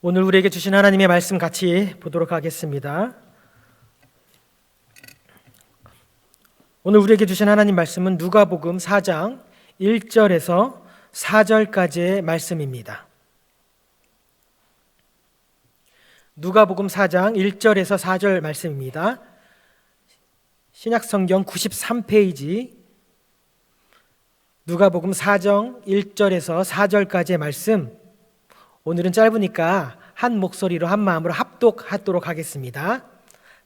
오늘 우리에게 주신 하나님의 말씀 같이 보도록 하겠습니다. 오늘 우리에게 주신 하나님 말씀은 누가복음 4장 1절에서 4절까지의 말씀입니다. 누가복음 4장 1절에서 4절 말씀입니다. 신약성경 93페이지 누가복음 4장 1절에서 4절까지의 말씀, 오늘은 짧으니까 한 목소리로 한 마음으로 합독하도록 하겠습니다.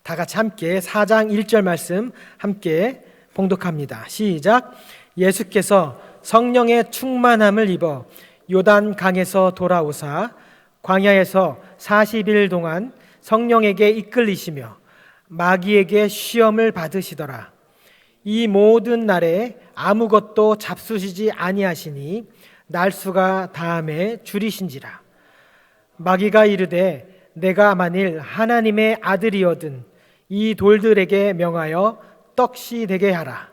다 같이 함께 4장 1절 말씀 함께 봉독합니다. 시작. 예수께서 성령의 충만함을 입어 요단 강에서 돌아오사 광야에서 40일 동안 성령에게 이끌리시며 마귀에게 시험을 받으시더라. 이 모든 날에 아무것도 잡수시지 아니하시니 날수가 다함에 줄이신지라. 마귀가 이르되 내가 만일 하나님의 아들이거든 이 돌들에게 명하여 떡씨 되게 하라.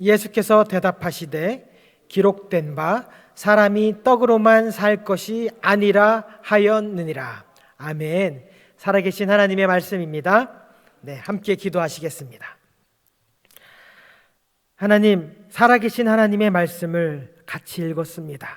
예수께서 대답하시되 기록된 바 사람이 떡으로만 살 것이 아니라 하였느니라. 아멘. 살아계신 하나님의 말씀입니다. 네, 함께 기도하시겠습니다. 하나님, 살아계신 하나님의 말씀을 같이 읽었습니다.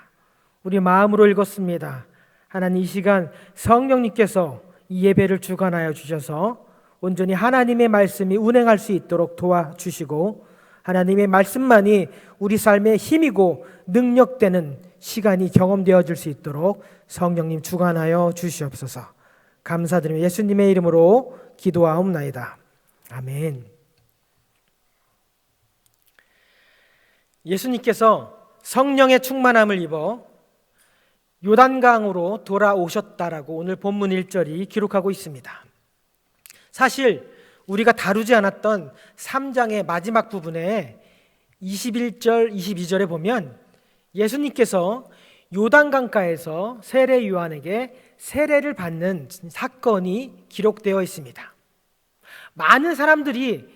우리 마음으로 읽었습니다. 하나님, 이 시간 성령님께서 이 예배를 주관하여 주셔서 온전히 하나님의 말씀이 운행할 수 있도록 도와주시고 하나님의 말씀만이 우리 삶의 힘이고 능력되는 시간이 경험되어질 수 있도록 성령님 주관하여 주시옵소서. 감사드리며 예수님의 이름으로 기도하옵나이다. 아멘. 예수님께서 성령의 충만함을 입어 요단강으로 돌아오셨다라고 오늘 본문 1절이 기록하고 있습니다. 사실 우리가 다루지 않았던 3장의 마지막 부분에 21절, 22절에 보면 예수님께서 요단강가에서 세례 요한에게 세례를 받는 사건이 기록되어 있습니다. 많은 사람들이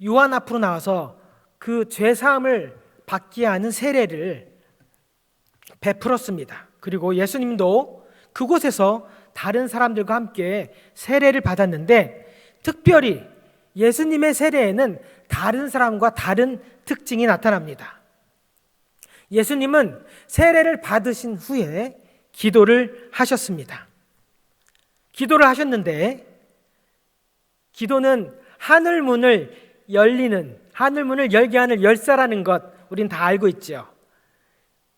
요한 앞으로 나와서 그 죄사함을 받게 하는 세례를 베풀었습니다. 그리고 예수님도 그곳에서 다른 사람들과 함께 세례를 받았는데 특별히 예수님의 세례에는 다른 사람과 다른 특징이 나타납니다. 예수님은 세례를 받으신 후에 기도를 하셨습니다. 기도를 하셨는데 기도는 하늘문을 열게 하는 열쇠라는 것 우린 다 알고 있죠.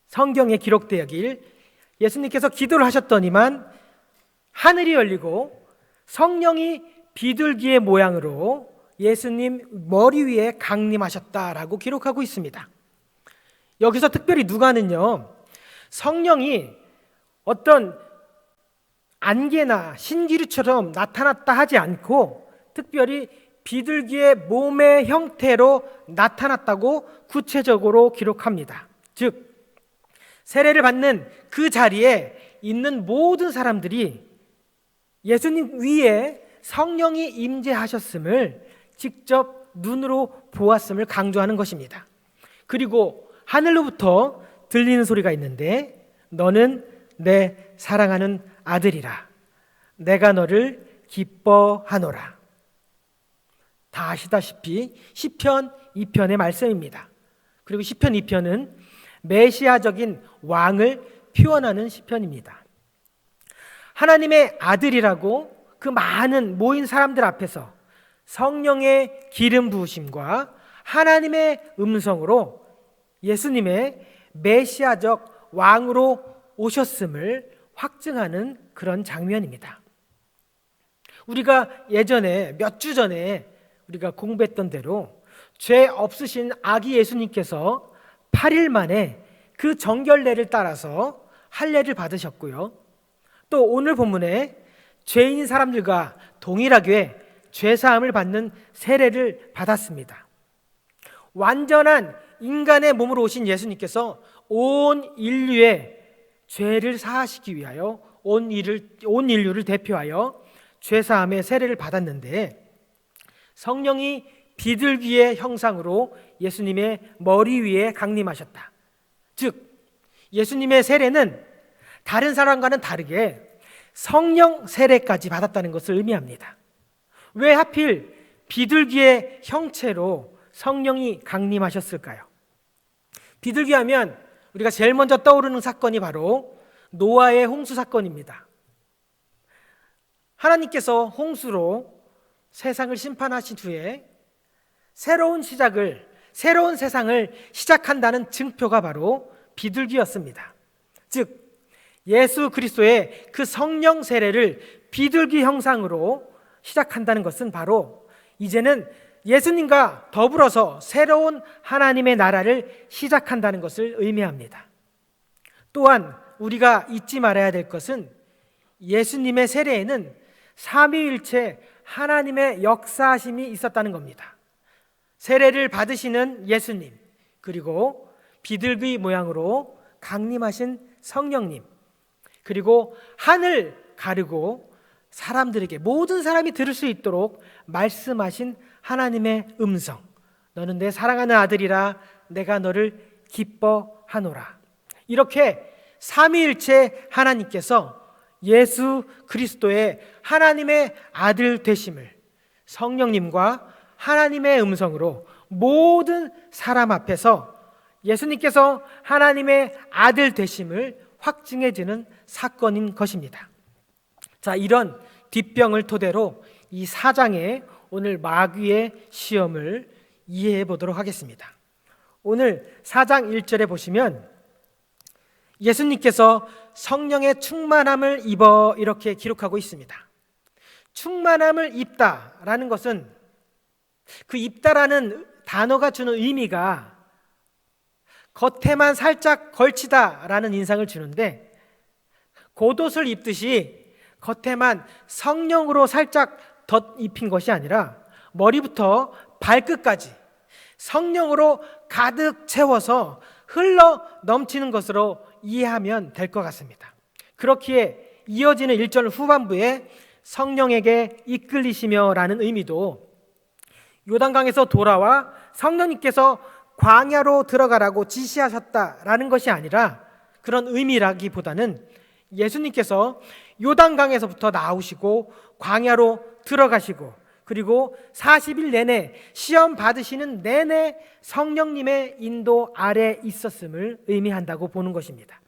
성경에 기록되었길 예수님께서 기도를 하셨더니만 하늘이 열리고 성령이 비둘기의 모양으로 예수님 머리 위에 강림하셨다라고 기록하고 있습니다. 여기서 특별히 누가는요, 성령이 어떤 안개나 신기루처럼 나타났다 하지 않고 특별히 비둘기의 몸의 형태로 나타났다고 구체적으로 기록합니다. 즉 세례를 받는 그 자리에 있는 모든 사람들이 예수님 위에 성령이 임재하셨음을 직접 눈으로 보았음을 강조하는 것입니다. 그리고 하늘로부터 들리는 소리가 있는데 너는 내 사랑하는 아들이라. 내가 너를 기뻐하노라. 다 아시다시피 시편 2편의 말씀입니다. 그리고 시편 2편은 메시아적인 왕을 표현하는 시편입니다. 하나님의 아들이라고 그 많은 모인 사람들 앞에서 성령의 기름 부으심과 하나님의 음성으로 예수님의 메시아적 왕으로 오셨음을 확증하는 그런 장면입니다. 우리가 예전에 몇 주 전에 우리가 공부했던 대로 죄 없으신 아기 예수님께서 8일 만에 그 정결례를 따라서 할례를 받으셨고요. 또 오늘 본문에 죄인 사람들과 동일하게 죄사함을 받는 세례를 받았습니다. 완전한 인간의 몸으로 오신 예수님께서 온 인류의 죄를 사하시기 위하여 온 인류를 대표하여 죄사함의 세례를 받았는데 성령이 비둘기의 형상으로 예수님의 머리 위에 강림하셨다. 즉 예수님의 세례는 다른 사람과는 다르게 성령 세례까지 받았다는 것을 의미합니다. 왜 하필 비둘기의 형체로 성령이 강림하셨을까요? 비둘기 하면 우리가 제일 먼저 떠오르는 사건이 바로 노아의 홍수 사건입니다. 하나님께서 홍수로 세상을 심판하신 후에 새로운 세상을 시작한다는 증표가 바로 비둘기였습니다. 즉 예수 그리스도의 그 성령 세례를 비둘기 형상으로 시작한다는 것은 바로 이제는 예수님과 더불어서 새로운 하나님의 나라를 시작한다는 것을 의미합니다. 또한 우리가 잊지 말아야 될 것은 예수님의 세례에는 삼위일체 하나님의 역사하심이 있었다는 겁니다. 세례를 받으시는 예수님, 그리고 비둘기 모양으로 강림하신 성령님, 그리고 하늘 가르고 사람들에게, 모든 사람이 들을 수 있도록 말씀하신 하나님의 음성, 너는 내 사랑하는 아들이라 내가 너를 기뻐하노라. 이렇게 삼위일체 하나님께서 예수 그리스도의 하나님의 아들 되심을 성령님과 하나님의 음성으로 모든 사람 앞에서 예수님께서 하나님의 아들 되심을 확증해 주는 사건인 것입니다. 자, 이런 뒷병을 토대로 이 4장의 오늘 마귀의 시험을 이해해 보도록 하겠습니다. 오늘 4장 1절에 보시면 예수님께서 성령의 충만함을 입어 이렇게 기록하고 있습니다. 충만함을 입다라는 것은 그 입다라는 단어가 주는 의미가 겉에만 살짝 걸치다라는 인상을 주는데, 겉옷을 입듯이 겉에만 성령으로 살짝 덧입힌 것이 아니라 머리부터 발끝까지 성령으로 가득 채워서 흘러 넘치는 것으로 이해하면 될 것 같습니다. 그렇기에 이어지는 1절 후반부에 성령에게 이끌리시며 라는 의미도 요단강에서 돌아와 성령님께서 광야로 들어가라고 지시하셨다라는 것이 아니라, 그런 의미라기보다는 예수님께서 요단강에서부터 나오시고 광야로 들어가시고 그리고 40일 내내 시험 받으시는 내내 성령님의 인도 아래 있었음을 의미한다고 보는 것입니다.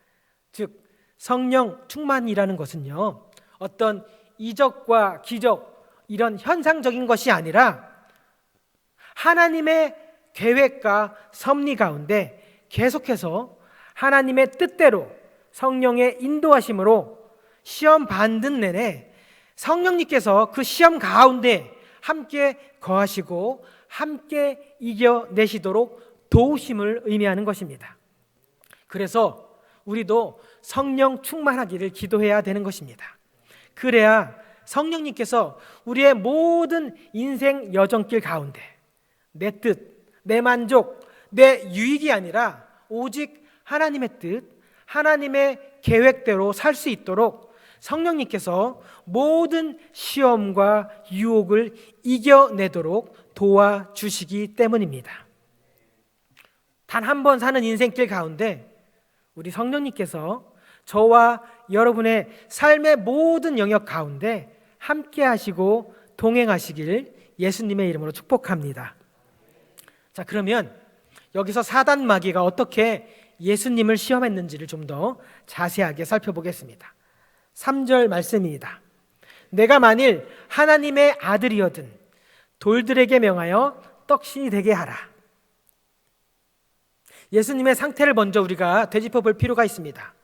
즉 성령 충만이라는 것은요, 어떤 이적과 기적 이런 현상적인 것이 아니라 하나님의 계획과 섭리 가운데 계속해서 하나님의 뜻대로 성령의 인도하심으로 시험 받는 내내 성령님께서 그 시험 가운데 함께 거하시고 함께 이겨내시도록 도우심을 의미하는 것입니다. 그래서 우리도 성령 충만하기를 기도해야 되는 것입니다. 그래야 성령님께서 우리의 모든 인생 여정길 가운데 내 뜻, 내 만족, 내 유익이 아니라 오직 하나님의 뜻, 하나님의 계획대로 살 수 있도록 성령님께서 모든 시험과 유혹을 이겨내도록 도와주시기 때문입니다. 단 한 번 사는 인생길 가운데 우리 성령님께서 저와 여러분의 삶의 모든 영역 가운데 함께 하시고 동행하시길 예수님의 이름으로 축복합니다. 자, 그러면 여기서 사단 마귀가 어떻게 예수님을 시험했는지를 좀 더 자세하게 살펴보겠습니다. 3절 말씀입니다. 내가 만일 하나님의 아들이거든 돌들에게 명하여 떡신이 되게 하라. 예수님의 상태를 먼저 우리가 되짚어 볼 필요가 있습니다.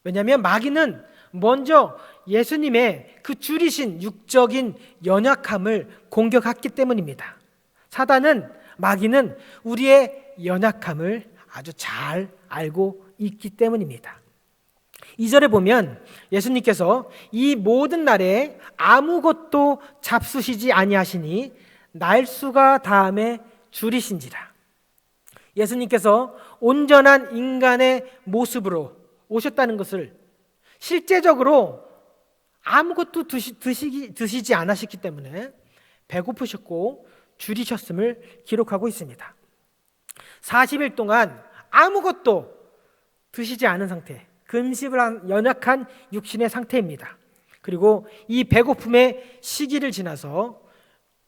왜냐하면 마귀는 먼저 예수님의 그 줄이신 육적인 연약함을 공격했기 때문입니다. 마귀는 우리의 연약함을 아주 잘 알고 있기 때문입니다. 2절에 보면 예수님께서 이 모든 날에 아무것도 잡수시지 아니하시니 날수가 다함에 줄이신지라. 예수님께서 온전한 인간의 모습으로 오셨다는 것을 실제적으로 아무것도 드시지 않으셨기 때문에 배고프셨고 줄이셨음을 기록하고 있습니다. 40일 동안 아무것도 드시지 않은 상태, 금식을 한 연약한 육신의 상태입니다. 그리고 이 배고픔의 시기를 지나서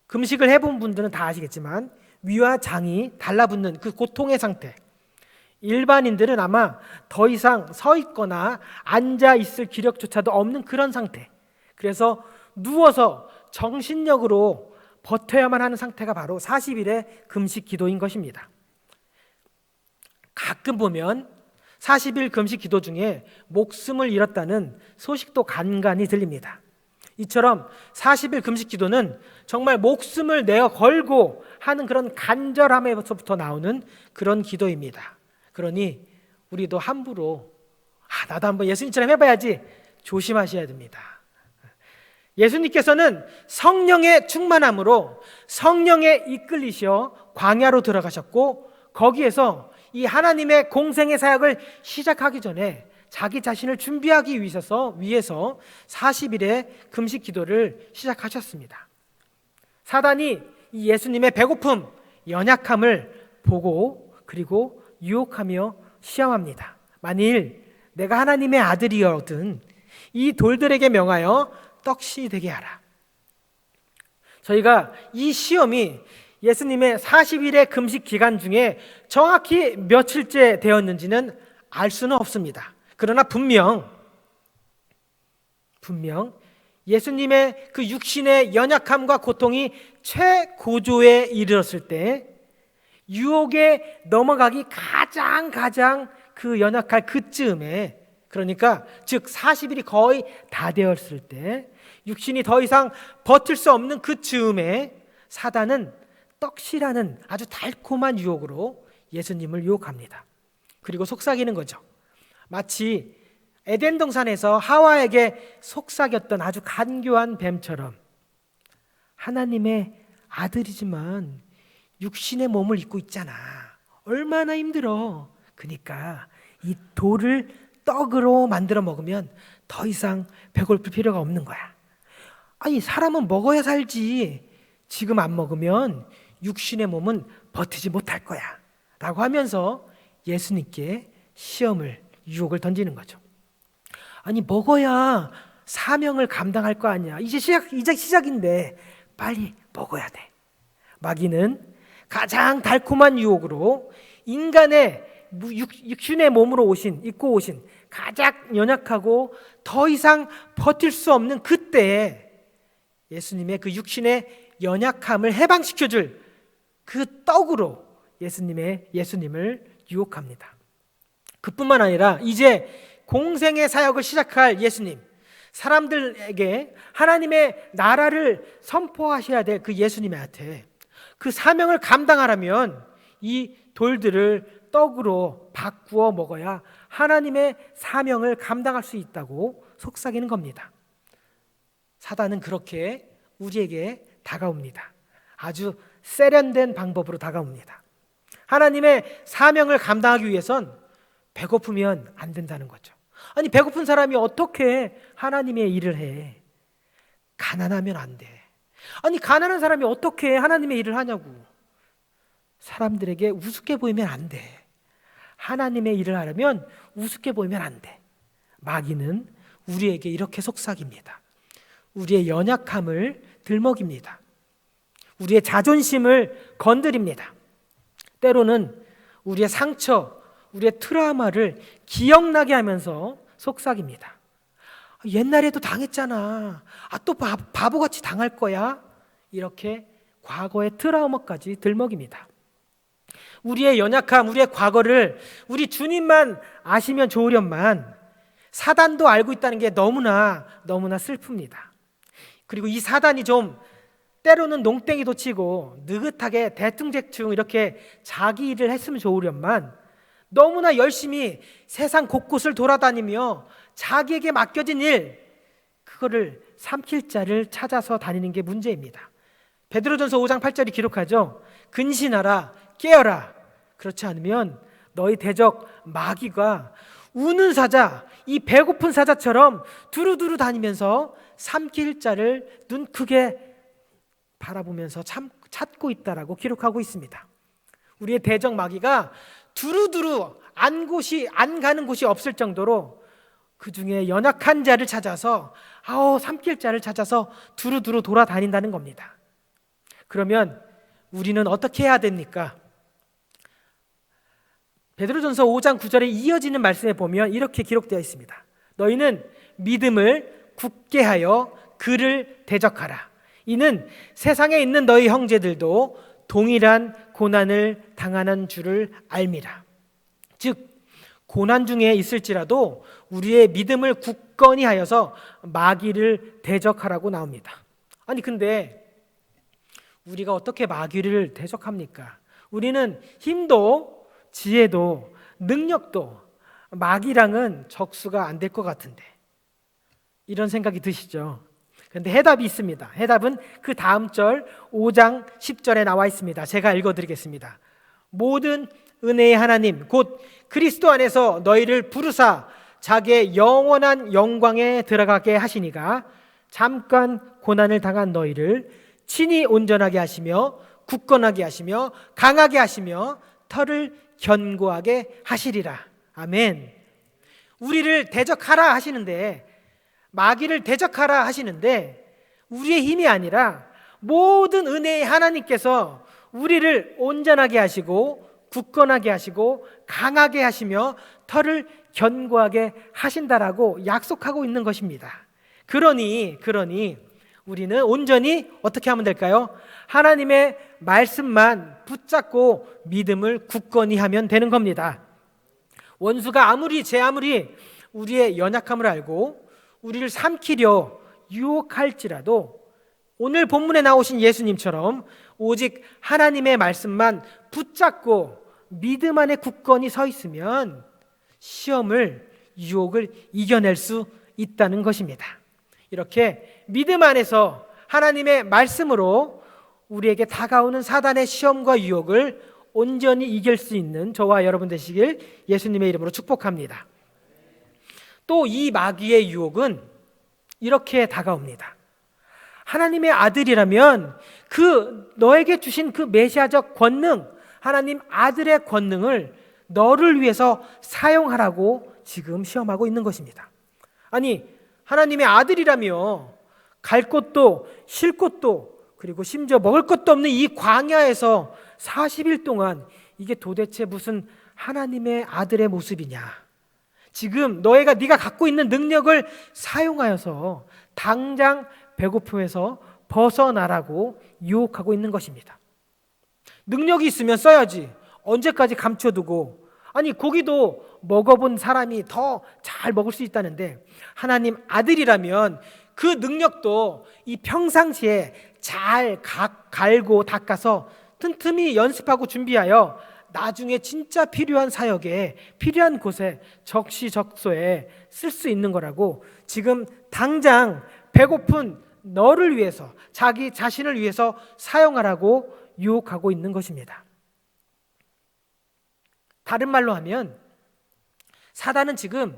금식을 해본 분들은 다 아시겠지만 위와 장이 달라붙는 그 고통의 상태, 일반인들은 아마 더 이상 서 있거나 앉아 있을 기력조차도 없는 그런 상태, 그래서 누워서 정신력으로 버텨야만 하는 상태가 바로 40일의 금식 기도인 것입니다. 가끔 보면 40일 금식 기도 중에 목숨을 잃었다는 소식도 간간히 들립니다. 이처럼 40일 금식 기도는 정말 목숨을 내어 걸고 하는 그런 간절함에서부터 나오는 그런 기도입니다. 그러니 우리도 함부로 나도 한번 예수님처럼 해봐야지 조심하셔야 됩니다. 예수님께서는 성령의 충만함으로 성령에 이끌리셔 광야로 들어가셨고, 거기에서 이 하나님의 공생의 사역을 시작하기 전에 자기 자신을 준비하기 위해서 40일의 금식 기도를 시작하셨습니다. 사단이 이 예수님의 배고픔, 연약함을 보고 그리고 유혹하며 시험합니다. 만일 내가 하나님의 아들이거든 이 돌들에게 명하여 떡이 되게 하라. 저희가 이 시험이 예수님의 40일의 금식 기간 중에 정확히 며칠째 되었는지는 알 수는 없습니다. 그러나 분명 예수님의 그 육신의 연약함과 고통이 최고조에 이르렀을 때, 유혹에 넘어가기 가장 그 연약할 그쯤에, 그러니까 즉 40일이 거의 다 되었을 때, 육신이 더 이상 버틸 수 없는 그 즈음에 사단은 떡이라는 아주 달콤한 유혹으로 예수님을 유혹합니다. 그리고 속삭이는 거죠. 마치 에덴 동산에서 하와에게 속삭였던 아주 간교한 뱀처럼, 하나님의 아들이지만 육신의 몸을 입고 있잖아. 얼마나 힘들어. 그러니까 이 돌을 떡으로 만들어 먹으면 더 이상 배고플 필요가 없는 거야. 아니, 사람은 먹어야 살지. 지금 안 먹으면 육신의 몸은 버티지 못할 거야 라고 하면서 예수님께 유혹을 던지는 거죠. 아니, 먹어야 사명을 감당할 거 아니야. 이제 시작인데 빨리 먹어야 돼. 마귀는 가장 달콤한 유혹으로 인간의 육신의 몸으로 입고 오신 가장 연약하고 더 이상 버틸 수 없는 그때에 예수님의 그 육신의 연약함을 해방시켜줄 그 떡으로 예수님을 유혹합니다. 그뿐만 아니라 이제 공생의 사역을 시작할 예수님, 사람들에게 하나님의 나라를 선포하셔야 될 그 예수님한테 그 사명을 감당하려면 이 돌들을 떡으로 바꾸어 먹어야 하나님의 사명을 감당할 수 있다고 속삭이는 겁니다. 사단은 그렇게 우리에게 다가옵니다. 아주 세련된 방법으로 다가옵니다. 하나님의 사명을 감당하기 위해선 배고프면 안 된다는 거죠. 아니, 배고픈 사람이 어떻게 하나님의 일을 해? 가난하면 안 돼. 아니, 가난한 사람이 어떻게 하나님의 일을 하냐고. 사람들에게 우습게 보이면 안 돼. 하나님의 일을 하려면 우습게 보이면 안 돼. 마귀는 우리에게 이렇게 속삭입니다. 우리의 연약함을 들먹입니다. 우리의 자존심을 건드립니다. 때로는 우리의 상처, 우리의 트라우마를 기억나게 하면서 속삭입니다. 옛날에도 당했잖아. 또 바보같이 당할 거야. 이렇게 과거의 트라우마까지 들먹입니다. 우리의 연약함, 우리의 과거를 우리 주님만 아시면 좋으련만 사단도 알고 있다는 게 너무나 슬픕니다. 그리고 이 사단이 좀 때로는 농땡이도 치고 느긋하게 대충 이렇게 자기 일을 했으면 좋으련만 너무나 열심히 세상 곳곳을 돌아다니며 자기에게 맡겨진 일, 그거를 삼킬 자를 찾아서 다니는 게 문제입니다. 베드로전서 5장 8절이 기록하죠. 근신하라, 깨어라. 그렇지 않으면 너희 대적 마귀가 우는 사자, 이 배고픈 사자처럼 두루두루 다니면서 삼킬 자를 눈 크게 바라보면서 찾고 있다라고 기록하고 있습니다. 우리의 대적 마귀가 두루두루 안 가는 곳이 없을 정도로 그 중에 연약한 자를 찾아서 삼킬 자를 찾아서 두루두루 돌아다닌다는 겁니다. 그러면 우리는 어떻게 해야 됩니까? 베드로전서 5장 9절에 이어지는 말씀에 보면 이렇게 기록되어 있습니다. 너희는 믿음을 굳게 하여 그를 대적하라. 이는 세상에 있는 너희 형제들도 동일한 고난을 당하는 줄을 알미라. 즉 고난 중에 있을지라도 우리의 믿음을 굳건히 하여서 마귀를 대적하라고 나옵니다. 아니 근데 우리가 어떻게 마귀를 대적합니까? 우리는 힘도 지혜도 능력도 마귀랑은 적수가 안 될 것 같은데, 이런 생각이 드시죠? 그런데 해답이 있습니다. 해답은 그 다음 절 5장 10절에 나와 있습니다. 제가 읽어드리겠습니다. 모든 은혜의 하나님 곧 그리스도 안에서 너희를 부르사 자기의 영원한 영광에 들어가게 하시니가 잠깐 고난을 당한 너희를 친히 온전하게 하시며 굳건하게 하시며 강하게 하시며 털을 견고하게 하시리라. 아멘. 우리를 대적하라 하시는데, 마귀를 대적하라 하시는데 우리의 힘이 아니라 모든 은혜의 하나님께서 우리를 온전하게 하시고 굳건하게 하시고 강하게 하시며 털을 견고하게 하신다라고 약속하고 있는 것입니다. 그러니 우리는 온전히 어떻게 하면 될까요? 하나님의 말씀만 붙잡고 믿음을 굳건히 하면 되는 겁니다. 원수가 아무리 우리의 연약함을 알고 우리를 삼키려 유혹할지라도 오늘 본문에 나오신 예수님처럼 오직 하나님의 말씀만 붙잡고 믿음 안에 굳건히 서 있으면 시험을, 유혹을 이겨낼 수 있다는 것입니다. 이렇게 믿음 안에서 하나님의 말씀으로 우리에게 다가오는 사단의 시험과 유혹을 온전히 이길 수 있는 저와 여러분 되시길 예수님의 이름으로 축복합니다. 또 이 마귀의 유혹은 이렇게 다가옵니다. 하나님의 아들이라면 너에게 주신 그 메시아적 권능, 하나님 아들의 권능을 너를 위해서 사용하라고 지금 시험하고 있는 것입니다. 아니, 하나님의 아들이라며 갈 곳도 쉴 곳도 그리고 심지어 먹을 것도 없는 이 광야에서 40일 동안 이게 도대체 무슨 하나님의 아들의 모습이냐? 지금 네가 갖고 있는 능력을 사용하여서 당장 배고픔에서 벗어나라고 유혹하고 있는 것입니다. 능력이 있으면 써야지. 언제까지 감춰두고. 아니, 고기도 먹어본 사람이 더 잘 먹을 수 있다는데 하나님 아들이라면 그 능력도 이 평상시에 잘 갈고 닦아서 틈틈이 연습하고 준비하여 나중에 진짜 필요한 사역에, 필요한 곳에, 적시적소에 쓸 수 있는 거라고 지금 당장 배고픈 너를 위해서, 자기 자신을 위해서 사용하라고 유혹하고 있는 것입니다. 다른 말로 하면 사단은 지금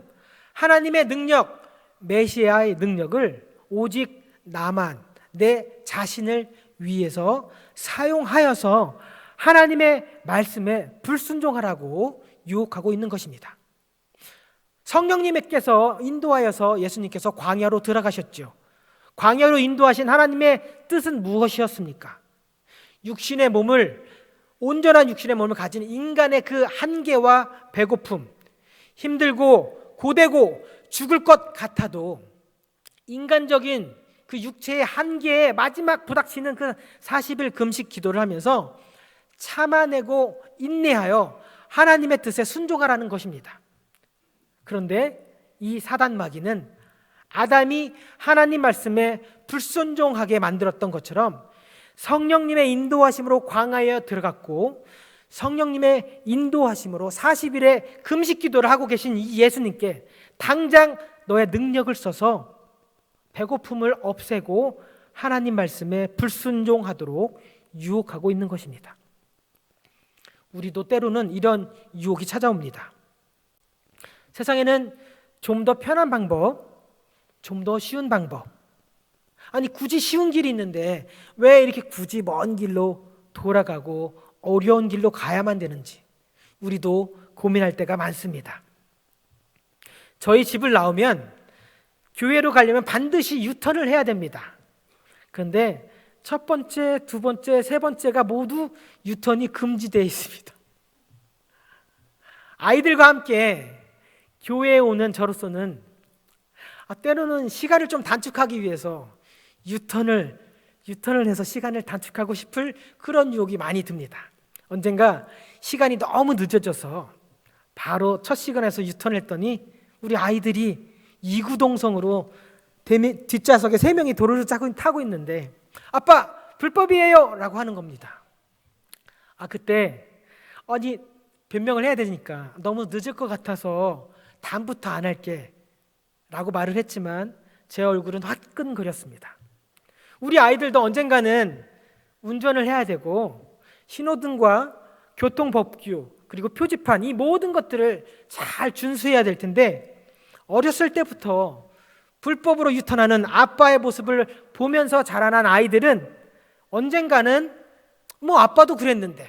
하나님의 능력, 메시아의 능력을 오직 나만, 내 자신을 위해서 사용하여서 하나님의 말씀에 불순종하라고 유혹하고 있는 것입니다. 성령님께서 인도하여서 예수님께서 광야로 들어가셨죠. 광야로 인도하신 하나님의 뜻은 무엇이었습니까? 온전한 육신의 몸을 가진 인간의 그 한계와 배고픔, 힘들고 고되고 죽을 것 같아도 인간적인 그 육체의 한계에 마지막 부닥치는 그 40일 금식 기도를 하면서 참아내고 인내하여 하나님의 뜻에 순종하라는 것입니다. 그런데 이 사단 마귀는 아담이 하나님 말씀에 불순종하게 만들었던 것처럼 성령님의 인도하심으로 광야에 들어갔고 성령님의 인도하심으로 40일의 금식 기도를 하고 계신 이 예수님께 당장 너의 능력을 써서 배고픔을 없애고 하나님 말씀에 불순종하도록 유혹하고 있는 것입니다. 우리도 때로는 이런 유혹이 찾아옵니다. 세상에는 좀 더 편한 방법, 좀 더 쉬운 방법, 아니 굳이 쉬운 길이 있는데 왜 이렇게 굳이 먼 길로 돌아가고 어려운 길로 가야만 되는지 우리도 고민할 때가 많습니다. 저희 집을 나오면 교회로 가려면 반드시 유턴을 해야 됩니다. 그런데 첫 번째, 두 번째, 세 번째가 모두 유턴이 금지되어 있습니다. 아이들과 함께 교회에 오는 저로서는 때로는 시간을 좀 단축하기 위해서 유턴을 해서 시간을 단축하고 싶을 그런 유혹이 많이 듭니다. 언젠가 시간이 너무 늦어져서 바로 첫 시간에서 유턴을 했더니 우리 아이들이 이구동성으로 뒷좌석에 3명이 도로를 타고 있는데 아빠 불법이에요 라고 하는 겁니다. 그때 변명을 해야 되니까 너무 늦을 것 같아서 다음부터 안 할게 라고 말을 했지만 제 얼굴은 화끈거렸습니다. 우리 아이들도 언젠가는 운전을 해야 되고 신호등과 교통법규 그리고 표지판 이 모든 것들을 잘 준수해야 될 텐데 어렸을 때부터 불법으로 유턴하는 아빠의 모습을 보면서 자라난 아이들은 언젠가는 아빠도 그랬는데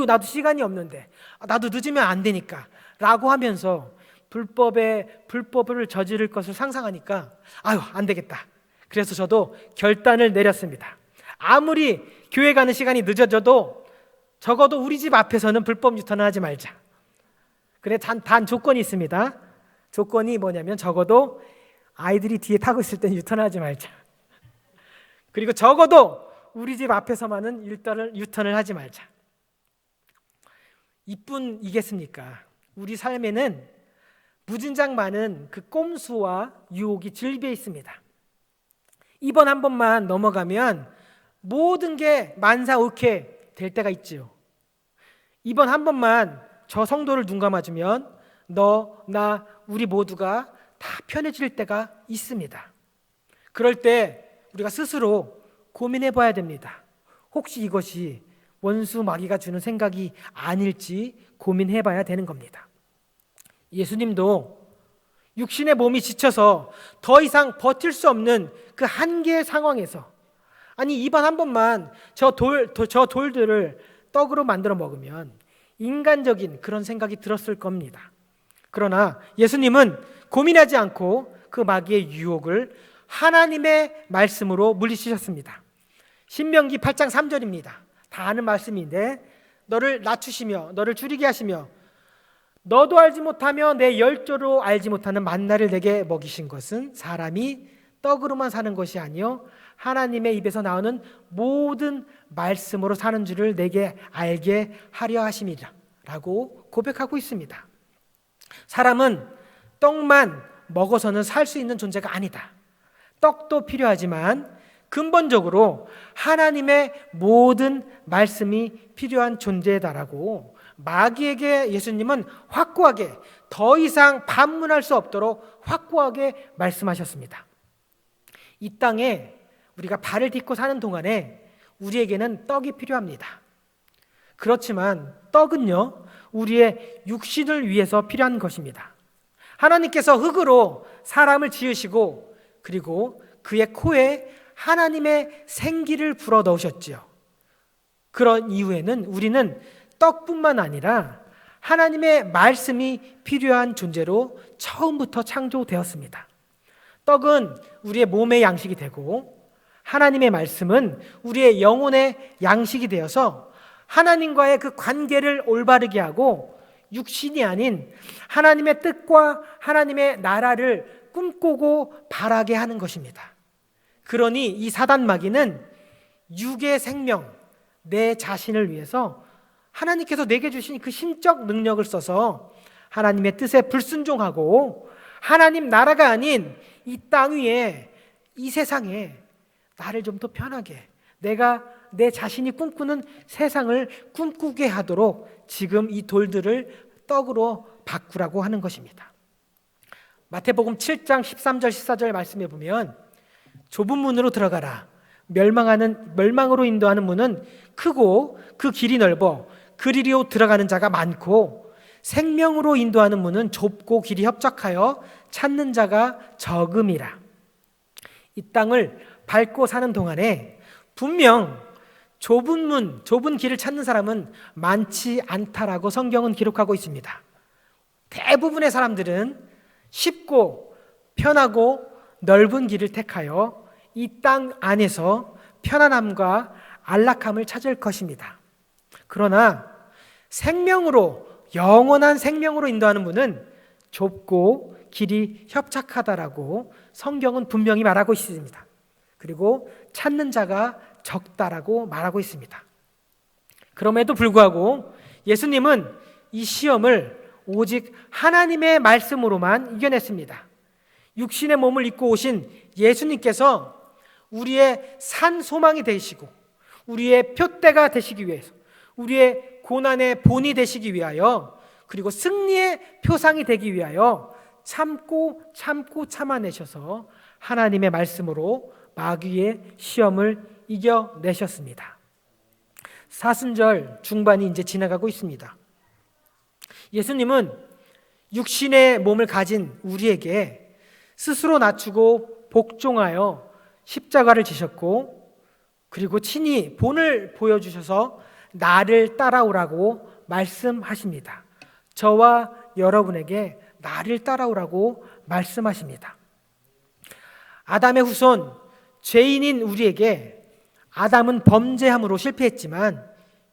나도 시간이 없는데 나도 늦으면 안 되니까 라고 하면서 불법을 저지를 것을 상상하니까 안 되겠다. 그래서 저도 결단을 내렸습니다. 아무리 교회 가는 시간이 늦어져도 적어도 우리 집 앞에서는 불법 유턴을 하지 말자. 그래 단 조건이 있습니다. 조건이 뭐냐면 적어도 아이들이 뒤에 타고 있을 땐 유턴하지 말자. 그리고 적어도 우리 집 앞에서만은 유턴을 하지 말자. 이뿐이겠습니까? 우리 삶에는 무진장 많은 그 꼼수와 유혹이 질비해 있습니다. 이번 한 번만 넘어가면 모든 게 만사오케 될 때가 있지요. 이번 한 번만 저 성도를 눈 감아주면 너, 나, 우리 모두가 다 편해질 때가 있습니다. 그럴 때 우리가 스스로 고민해 봐야 됩니다. 혹시 이것이 원수 마귀가 주는 생각이 아닐지 고민해 봐야 되는 겁니다. 예수님도 육신의 몸이 지쳐서 더 이상 버틸 수 없는 그 한계의 상황에서 이번 한 번만 저 돌들을 떡으로 만들어 먹으면 인간적인 그런 생각이 들었을 겁니다. 그러나 예수님은 고민하지 않고 그 마귀의 유혹을 하나님의 말씀으로 물리치셨습니다. 신명기 8장 3절입니다. 다 아는 말씀인데 너를 낮추시며 너를 줄이게 하시며 너도 알지 못하며 내 열조로 알지 못하는 만나를 내게 먹이신 것은 사람이 떡으로만 사는 것이 아니요 하나님의 입에서 나오는 모든 말씀으로 사는 줄을 내게 알게 하려 하심이라 라고 고백하고 있습니다. 사람은 떡만 먹어서는 살 수 있는 존재가 아니다. 떡도 필요하지만 근본적으로 하나님의 모든 말씀이 필요한 존재다라고 마귀에게 예수님은 확고하게 더 이상 반문할 수 없도록 확고하게 말씀하셨습니다. 이 땅에 우리가 발을 딛고 사는 동안에 우리에게는 떡이 필요합니다. 그렇지만 떡은요 우리의 육신을 위해서 필요한 것입니다. 하나님께서 흙으로 사람을 지으시고 그리고 그의 코에 하나님의 생기를 불어 넣으셨지요. 그런 이후에는 우리는 떡뿐만 아니라 하나님의 말씀이 필요한 존재로 처음부터 창조되었습니다. 떡은 우리의 몸의 양식이 되고 하나님의 말씀은 우리의 영혼의 양식이 되어서 하나님과의 그 관계를 올바르게 하고 육신이 아닌 하나님의 뜻과 하나님의 나라를 꿈꾸고 바라게 하는 것입니다. 그러니 이 사단 마귀는 육의 생명, 내 자신을 위해서 하나님께서 내게 주신 그 신적 능력을 써서 하나님의 뜻에 불순종하고 하나님 나라가 아닌 이 땅 위에 이 세상에 나를 좀 더 편하게 내가 내 자신이 꿈꾸는 세상을 꿈꾸게 하도록 지금 이 돌들을 떡으로 바꾸라고 하는 것입니다. 마태복음 7장 13절 14절 말씀해 보면 좁은 문으로 들어가라. 멸망으로 인도하는 문은 크고 그 길이 넓어 그리로 들어가는 자가 많고 생명으로 인도하는 문은 좁고 길이 협착하여 찾는 자가 적음이라. 이 땅을 밟고 사는 동안에 분명 좁은 길을 찾는 사람은 많지 않다라고 성경은 기록하고 있습니다. 대부분의 사람들은 쉽고 편하고 넓은 길을 택하여 이 땅 안에서 편안함과 안락함을 찾을 것입니다. 그러나 생명으로, 영원한 생명으로 인도하는 분은 좁고 길이 협착하다라고 성경은 분명히 말하고 있습니다. 그리고 찾는 자가 적다라고 말하고 있습니다. 그럼에도 불구하고 예수님은 이 시험을 오직 하나님의 말씀으로만 이겨냈습니다. 육신의 몸을 입고 오신 예수님께서 우리의 산 소망이 되시고 우리의 표대가 되시기 위해서, 우리의 고난의 본이 되시기 위하여, 그리고 승리의 표상이 되기 위하여 참고 참아내셔서 하나님의 말씀으로 마귀의 시험을 이겨내셨습니다. 사순절 중반이 이제 지나가고 있습니다. 예수님은 육신의 몸을 가진 우리에게 스스로 낮추고 복종하여 십자가를 지셨고, 그리고 친히 본을 보여주셔서 나를 따라오라고 말씀하십니다. 저와 여러분에게 나를 따라오라고 말씀하십니다. 아담의 후손, 죄인인 우리에게 아담은 범죄함으로 실패했지만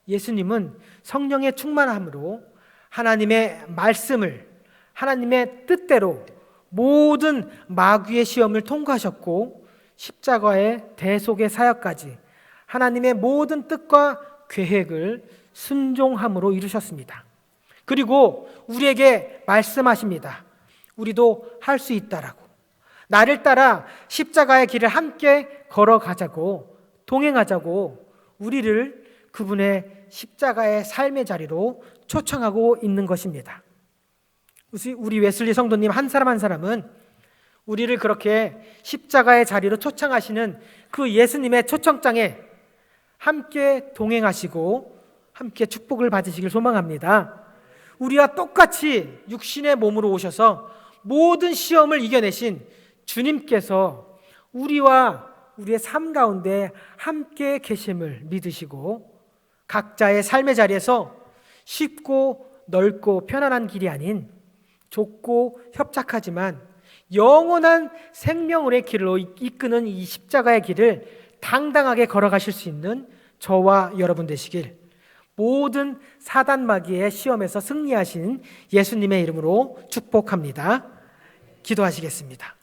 예수님은 성령의 충만함으로 하나님의 말씀을, 하나님의 뜻대로 모든 마귀의 시험을 통과하셨고 십자가의 대속의 사역까지 하나님의 모든 뜻과 계획을 순종함으로 이루셨습니다. 그리고 우리에게 말씀하십니다. 우리도 할 수 있다라고. 나를 따라 십자가의 길을 함께 걸어가자고, 동행하자고 우리를 그분의 십자가의 삶의 자리로 초청하고 있는 것입니다. 우리 웨슬리 성도님 한 사람 한 사람은 우리를 그렇게 십자가의 자리로 초청하시는 그 예수님의 초청장에 함께 동행하시고 함께 축복을 받으시길 소망합니다. 우리와 똑같이 육신의 몸으로 오셔서 모든 시험을 이겨내신 주님께서 우리와 우리의 삶 가운데 함께 계심을 믿으시고 각자의 삶의 자리에서 쉽고 넓고 편안한 길이 아닌 좁고 협착하지만 영원한 생명의 길로 이끄는 이 십자가의 길을 당당하게 걸어가실 수 있는 저와 여러분 되시길, 모든 사단 마귀의 시험에서 승리하신 예수님의 이름으로 축복합니다. 기도하시겠습니다.